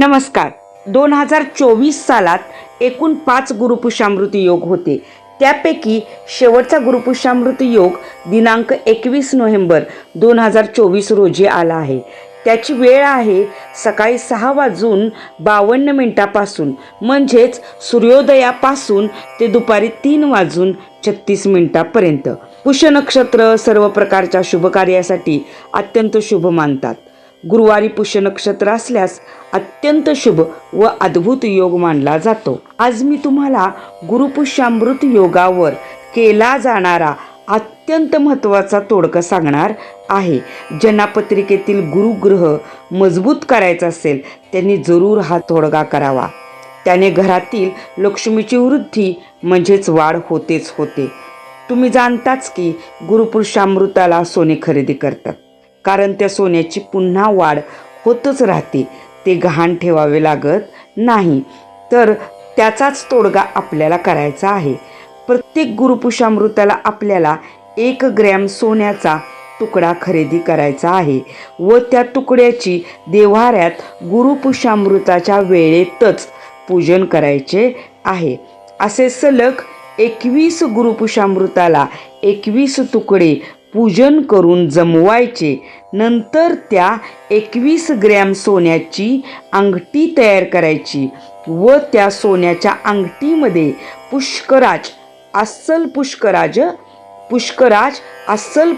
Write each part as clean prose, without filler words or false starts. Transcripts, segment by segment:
नमस्कार. 2024 सालात एकूण 5 गुरुपुष्यामृत योग होते. त्यापैकी शेवटचा गुरुपुष्यामृत योग दिनांक 21 नोव्हेंबर 2024 रोजी आला आहे. त्याची वेळ आहे सकाळी 6:52 म्हणजेच सूर्योदयापासून ते दुपारी 3:36 पुष्य नक्षत्र सर्व प्रकारच्या शुभ कार्यासाठी अत्यंत शुभ मानतात. गुरुवारी पुष्य नक्षत्र असल्यास अत्यंत शुभ व अद्भुत योग मानला जातो. आज मी तुम्हाला गुरुपुष्यामृत योगावर केला जाणारा अत्यंत महत्त्वाचा तोडगा सांगणार आहे. ज्यांना पत्रिकेतील गुरुग्रह मजबूत करायचा असेल त्यांनी जरूर हा तोडगा करावा. त्याने घरातील लक्ष्मीची वृद्धी म्हणजेच वाढ होतेच होते. तुम्ही जाणताच की गुरुपुष्यामृताला सोने खरेदी करतात, कारण त्या सोन्याची पुन्हा वाढ होतच राहते. ते गहाण ठेवावे लागत नाही. तर त्याचाच तोडगा आपल्याला करायचा आहे. प्रत्येक गुरुपुष्यामृताला आपल्याला 1 ग्रॅम सोन्याचा तुकडा खरेदी करायचा आहे व त्या तुकड्याची देव्हाऱ्यात गुरुपुष्यामृताच्या वेळेतच पूजन करायचे आहे. असे सलग 21 गुरुपुष्यामृताला 21 तुकडे पूजन करून जमवायचे. नंतर त्या 21 ग्रॅम सोन्याची अंगठी तयार करायची व त्या सोन्याच्या अंगठीमध्ये अस्सल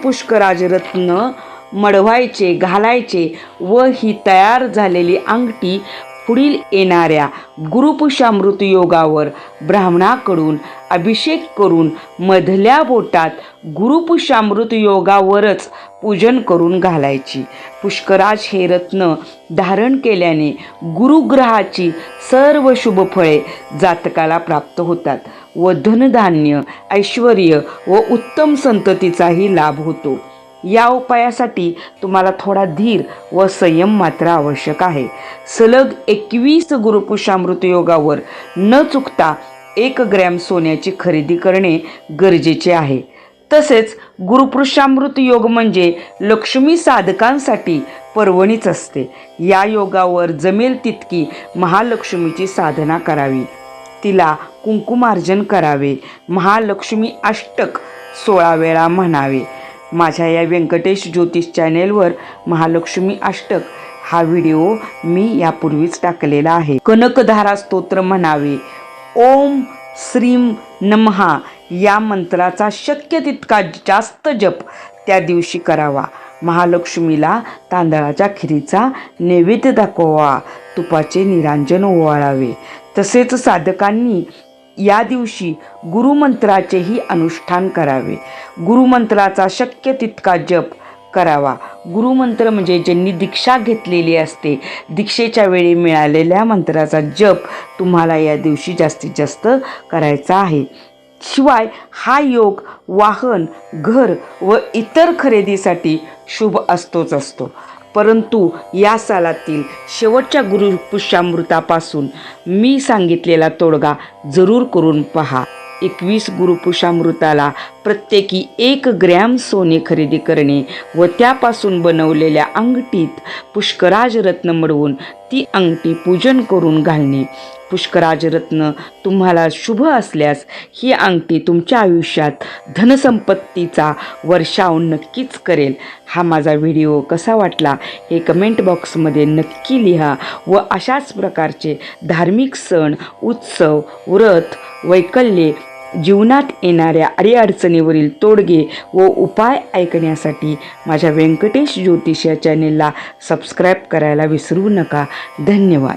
पुष्कराज रत्न मढवायचे, घालायचे व ही तयार झालेली अंगठी पुढील येणाऱ्या गुरुपुष्यामृत योगावर ब्राह्मणाकडून अभिषेक करून मधल्या बोटात गुरुपुष्यामृत योगावरच पूजन करून घालायची. पुष्कराज हे रत्न धारण केल्याने गुरुग्रहाची सर्व शुभ फळे जातकाला प्राप्त होतात व धनधान्य, ऐश्वर्य व उत्तम संततीचाही लाभ होतो. या उपायासाठी तुम्हाला थोडा धीर व संयम मात्र आवश्यक आहे. सलग 21 गुरुपुष्यामृत योगावर न चुकता 1 ग्रॅम सोन्याची खरेदी करणे गरजेचे आहे. तसेच गुरुपुष्यामृत योग म्हणजे लक्ष्मी साधकांसाठी पर्वणीच असते. या योगावर जमेल तितकी महालक्ष्मीची साधना करावी. तिला कुंकुमार्जन करावे. महालक्ष्मी अष्टक 16 वेळा म्हणावे. माझ्या या व्यंकटेश ज्योतिष चॅनेलवर महालक्ष्मी अष्टक हा व्हिडिओ मी यापूर्वीच टाकलेला आहे. कनकधारा स्तोत्र म्हणावे. ओम श्रीम नमहा या मंत्राचा शक्य तितका जास्त जप त्या दिवशी करावा. महालक्ष्मीला तांदळाच्या खिरीचा नैवेद्य दाखवावा. तुपाचे निरांजन ओवाळावे. तसेच साधकांनी या दिवशी गुरुमंत्राचेही अनुष्ठान करावे. गुरुमंत्राचा शक्य तितका जप करावा. गुरुमंत्र म्हणजे ज्यांनी दीक्षा घेतलेली असते, दीक्षेच्या वेळी मिळालेल्या मंत्राचा जप तुम्हाला या दिवशी जास्तीत जास्त करायचा आहे. शिवाय हा योग वाहन, घर व इतर खरेदीसाठी शुभ असतो. परंतु या सालातील शेवटच्या गुरुपुष्यामृतापासून मी सांगितलेला तोडगा जरूर करून पहा. 21 गुरुपुष्यामृताला प्रत्येकी 1 ग्रॅम सोने खरेदी करणे व त्यापासून बनवलेल्या अंगठीत पुष्कराज रत्न मढवून ती अंगठी पूजन करून घालणे. पुष्कराज रत्न तुम्हाला शुभ असल्यास ही अंगठी तुमच्या आयुष्यात धनसंपत्तीचा वर्षाव नक्कीच करेल. हा माझा व्हिडिओ कसा वाटला हे कमेंट बॉक्समध्ये नक्की लिहा व अशाच प्रकारचे धार्मिक सण, उत्सव, व्रत, वैकल्ये, जीवनात येणाऱ्या अडीअडचणीवरील तोडगे व उपाय ऐकण्यासाठी माझ्या व्यंकटेश ज्योतिष या चॅनेलला सबस्क्राईब करायला विसरू नका. धन्यवाद.